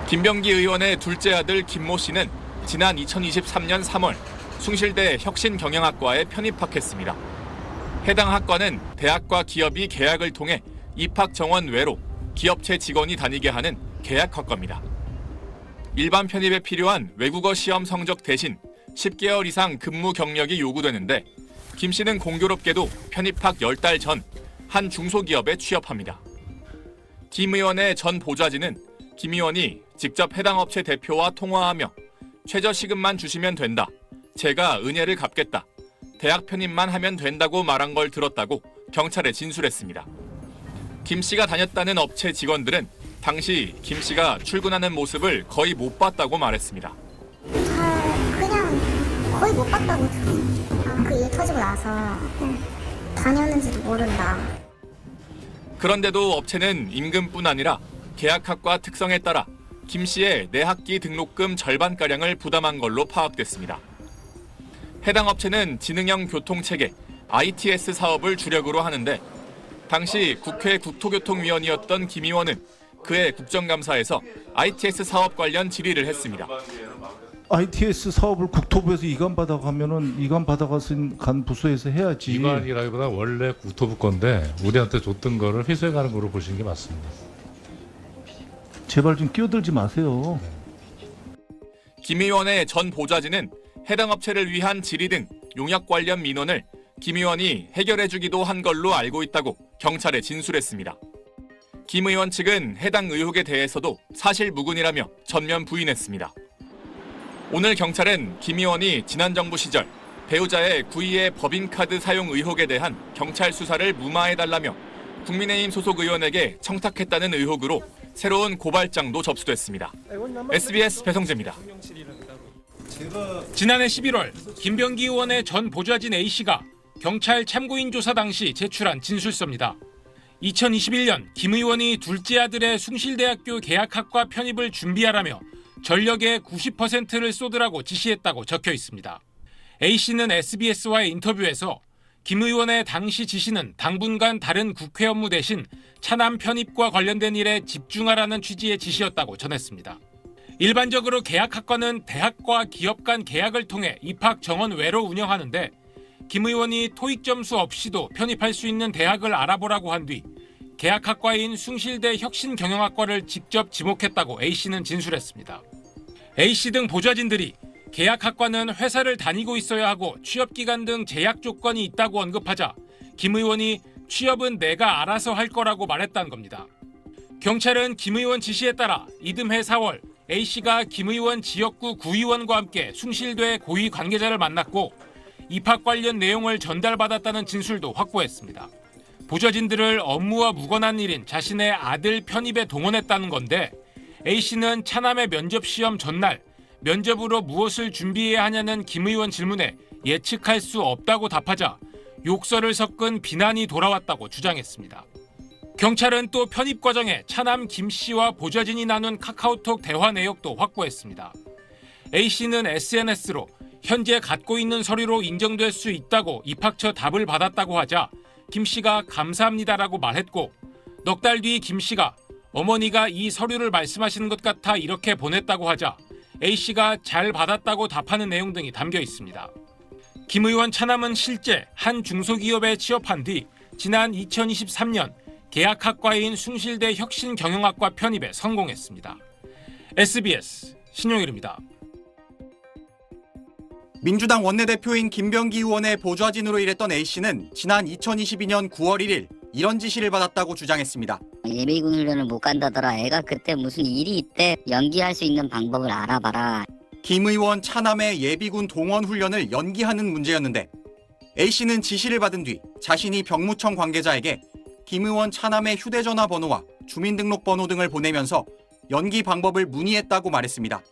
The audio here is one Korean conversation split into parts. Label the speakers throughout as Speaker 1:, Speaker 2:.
Speaker 1: 김병기 의원의 둘째 아들 김모 씨는 지난 2023년 3월 숭실대 혁신경영학과에 편입학했습니다. 해당 학과는 대학과 기업이 계약을 통해 입학 정원 외로 기업체 직원이 다니게 하는 계약학과입니다. 일반 편입에 필요한 외국어 시험 성적 대신 10개월 이상 근무 경력이 요구되는데 김 씨는 공교롭게도 편입학 10달 전 한 중소기업에 취업합니다. 김 의원의 전 보좌진은 김 의원이 직접 해당 업체 대표와 통화하며 최저 시급만 주시면 된다. 제가 은혜를 갚겠다. 대학 편입만 하면 된다고 말한 걸 들었다고 경찰에 진술했습니다. 김 씨가 다녔다는 업체 직원들은 당시 김 씨가 출근하는 모습을 거의 못 봤다고 말했습니다.
Speaker 2: 그냥 거의 못 봤다고 들어요. 그 일 터지고 나서 다녔는지도 모른다.
Speaker 1: 그런데도 업체는 임금뿐 아니라 계약학과 특성에 따라 김 씨의 내학기 등록금 절반가량을 부담한 걸로 파악됐습니다. 해당 업체는 지능형 교통체계 ITS 사업을 주력으로 하는데 당시 국회 국토교통위원이었던 김 의원은 그해 국정감사에서 ITS 사업 관련 질의를 했습니다.
Speaker 3: ITS 사업을 국토부에서 이관 받아가서 간 부서에서 해야지.
Speaker 4: 이관이라기보다 원래 국토부 건데 우리한테 줬던 거를 회수해가는 거로 보시는 게 맞습니다.
Speaker 3: 제발 좀 끼어들지 마세요.
Speaker 1: 김 의원의 전 보좌진은 해당 업체를 위한 질의 등 용역 관련 민원을 김 의원이 해결해주기도 한 걸로 알고 있다고 경찰에 진술했습니다. 김 의원 측은 해당 의혹에 대해서도 사실 무근이라며 전면 부인했습니다. 오늘 경찰은 김 의원이 지난 정부 시절 배우자의 구의의 법인카드 사용 의혹에 대한 경찰 수사를 무마해달라며 국민의힘 소속 의원에게 청탁했다는 의혹으로 새로운 고발장도 접수됐습니다. SBS 배성재입니다.
Speaker 5: 지난해 11월 김병기 의원의 전 보좌진 A씨가 경찰 참고인 조사 당시 제출한 진술서입니다. 2021년 김 의원이 둘째 아들의 숭실대학교 계약학과 편입을 준비하라며 전력의 90%를 쏟으라고 지시했다고 적혀 있습니다. A씨는 SBS와의 인터뷰에서 김 의원의 당시 지시는 당분간 다른 국회 업무 대신 차남 편입과 관련된 일에 집중하라는 취지의 지시였다고 전했습니다. 일반적으로 계약학과는 대학과 기업 간 계약을 통해 입학 정원 외로 운영하는데 김 의원이 토익 점수 없이도 편입할 수 있는 대학을 알아보라고 한 뒤 계약학과인 숭실대 혁신경영학과를 직접 지목했다고 A씨는 진술했습니다. A씨 등 보좌진들이 계약학과는 회사를 다니고 있어야 하고 취업기간 등 제약 조건이 있다고 언급하자 김 의원이 취업은 내가 알아서 할 거라고 말했다는 겁니다. 경찰은 김 의원 지시에 따라 이듬해 4월 A씨가 김 의원 지역구 구의원과 함께 숭실대 고위 관계자를 만났고 입학 관련 내용을 전달받았다는 진술도 확보했습니다. 보좌진들을 업무와 무관한 일인 자신의 아들 편입에 동원했다는 건데 A씨는 차남의 면접시험 전날 면접으로 무엇을 준비해야 하냐는 김 의원 질문에 예측할 수 없다고 답하자 욕설을 섞은 비난이 돌아왔다고 주장했습니다. 경찰은 또 편입 과정에 차남 김 씨와 보좌진이 나눈 카카오톡 대화 내역도 확보했습니다. A씨는 SNS로 현재 갖고 있는 서류로 인정될 수 있다고 입학처 답을 받았다고 하자 김 씨가 감사합니다라고 말했고 넉 달 뒤 김 씨가 어머니가 이 서류를 말씀하시는 것 같아 이렇게 보냈다고 하자 A씨가 잘 받았다고 답하는 내용 등이 담겨 있습니다. 김 의원 차남은 실제 한 중소기업에 취업한 뒤 지난 2023년 계약학과인 숭실대 혁신경영학과 편입에 성공했습니다. SBS 신용일입니다.
Speaker 6: 민주당 원내대표인 김병기 의원의 보좌진으로 일했던 A씨는 지난 2022년 9월 1일 이런 지시를 받았다고 주장했습니다.
Speaker 7: 예비군 훈련을 못 간다더라. 애가 그때 무슨 일이 있대. 연기할 수 있는 방법을 알아봐라.
Speaker 6: 김 의원 차남의 예비군 동원 훈련을 연기하는 문제였는데 A씨는 지시를 받은 뒤 자신이 병무청 관계자에게 김 의원 차남의 휴대전화 번호와 주민등록번호 등을 보내면서 연기 방법을 문의했다고 말했습니다.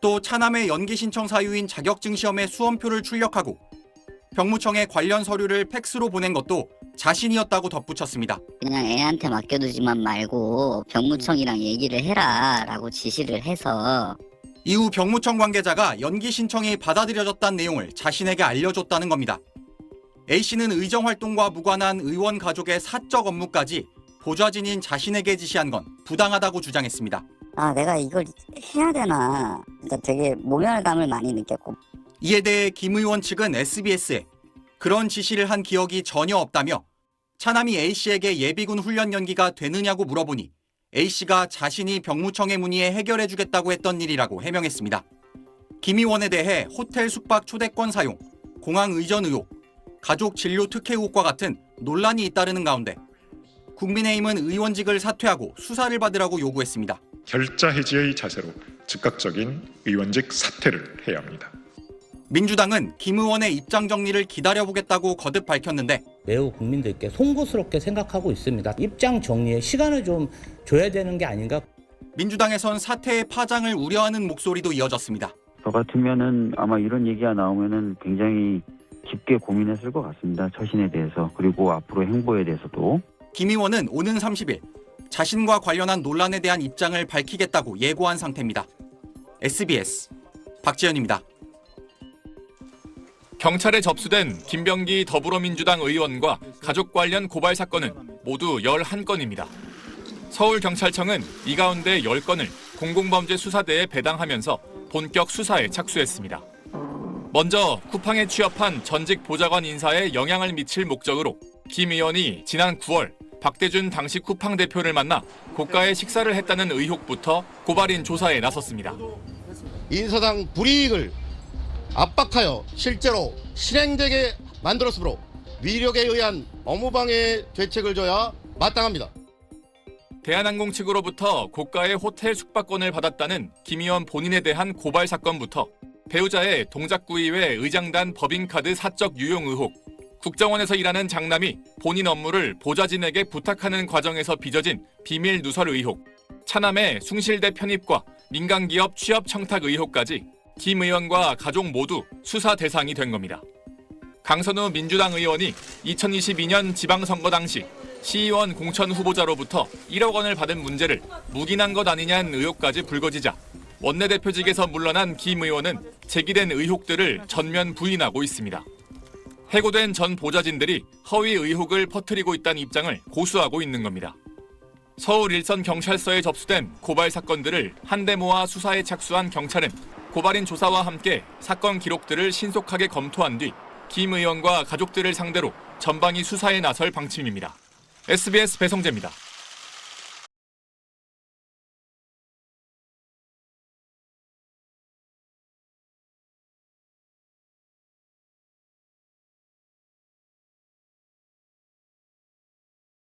Speaker 6: 또 차남의 연기 신청 사유인 자격증 시험의 수험표를 출력하고 병무청에 관련 서류를 팩스로 보낸 것도 자신이었다고 덧붙였습니다.
Speaker 7: 그냥 애한테 맡겨두지만 말고 병무청이랑 얘기를 해라 라고 지시를 해서
Speaker 6: 이후 병무청 관계자가 연기 신청이 받아들여졌다는 내용을 자신에게 알려줬다는 겁니다. A씨는 의정활동과 무관한 의원 가족의 사적 업무까지 보좌진인 자신에게 지시한 건 부당하다고 주장했습니다.
Speaker 7: 아, 내가 이걸 해야 되나. 그러니까 되게 모멸감을 많이 느꼈고.
Speaker 6: 이에 대해 김 의원 측은 SBS에 그런 지시를 한 기억이 전혀 없다며 차남이 A씨에게 예비군 훈련 연기가 되느냐고 물어보니 A씨가 자신이 병무청에 문의해 해결해주겠다고 했던 일이라고 해명했습니다. 김 의원에 대해 호텔 숙박 초대권 사용, 공항 의전 의혹, 가족 진료 특혜 의혹과 같은 논란이 잇따르는 가운데 국민의힘은 의원직을 사퇴하고 수사를 받으라고 요구했습니다.
Speaker 8: 결자 해지의 자세로 즉각적인 의원직 사퇴를 해야 합니다.
Speaker 6: 민주당은 김 의원의 입장 정리를 기다려보겠다고 거듭 밝혔는데
Speaker 9: 매우 국민들께 송구스럽게 생각하고 있습니다. 입장 정리에 시간을 좀 줘야 되는 게 아닌가.
Speaker 6: 민주당에선 사퇴의 파장을 우려하는 목소리도 이어졌습니다.
Speaker 10: 저 같으면은 아마 이런 얘기가 나오면은 굉장히 깊게 고민했을 것 같습니다. 처신에 대해서 그리고 앞으로 행보에 대해서도.
Speaker 6: 김 의원은 오는 30일 자신과 관련한 논란에 대한 입장을 밝히겠다고 예고한 상태입니다. SBS 박지현입니다.
Speaker 1: 경찰에 접수된 김병기 더불어민주당 의원과 가족 관련 고발 사건은 모두 11건입니다. 서울경찰청은 이 가운데 10건을 공공범죄수사대에 배당하면서 본격 수사에 착수했습니다. 먼저 쿠팡에 취업한 전직 보좌관 인사에 영향을 미칠 목적으로 김 의원이 지난 9월 박대준 당시 쿠팡 대표를 만나 고가의 식사를 했다는 의혹부터 고발인 조사에 나섰습니다.
Speaker 11: 인사당 불이익을 압박하여 실제로 실행되게 만들었으므로 위력에 의한 업무방해 죄책을 져야 마땅합니다.
Speaker 1: 대한항공 측으로부터 고가의 호텔 숙박권을 받았다는 김 의원 본인에 대한 고발 사건부터 배우자의 동작구의회 의장단 법인카드 사적 유용 의혹, 국정원에서 일하는 장남이 본인 업무를 보좌진에게 부탁하는 과정에서 빚어진 비밀 누설 의혹, 차남의 숭실대 편입과 민간기업 취업 청탁 의혹까지 김 의원과 가족 모두 수사 대상이 된 겁니다. 강선우 민주당 의원이 2022년 지방선거 당시 시의원 공천 후보자로부터 1억 원을 받은 문제를 묵인한 것 아니냐는 의혹까지 불거지자 원내대표직에서 물러난 김 의원은 제기된 의혹들을 전면 부인하고 있습니다. 해고된 전 보좌진들이 허위 의혹을 퍼뜨리고 있다는 입장을 고수하고 있는 겁니다. 서울 일선경찰서에 접수된 고발 사건들을 한데 모아 수사에 착수한 경찰은 고발인 조사와 함께 사건 기록들을 신속하게 검토한 뒤 김 의원과 가족들을 상대로 전방위 수사에 나설 방침입니다. SBS 배성재입니다.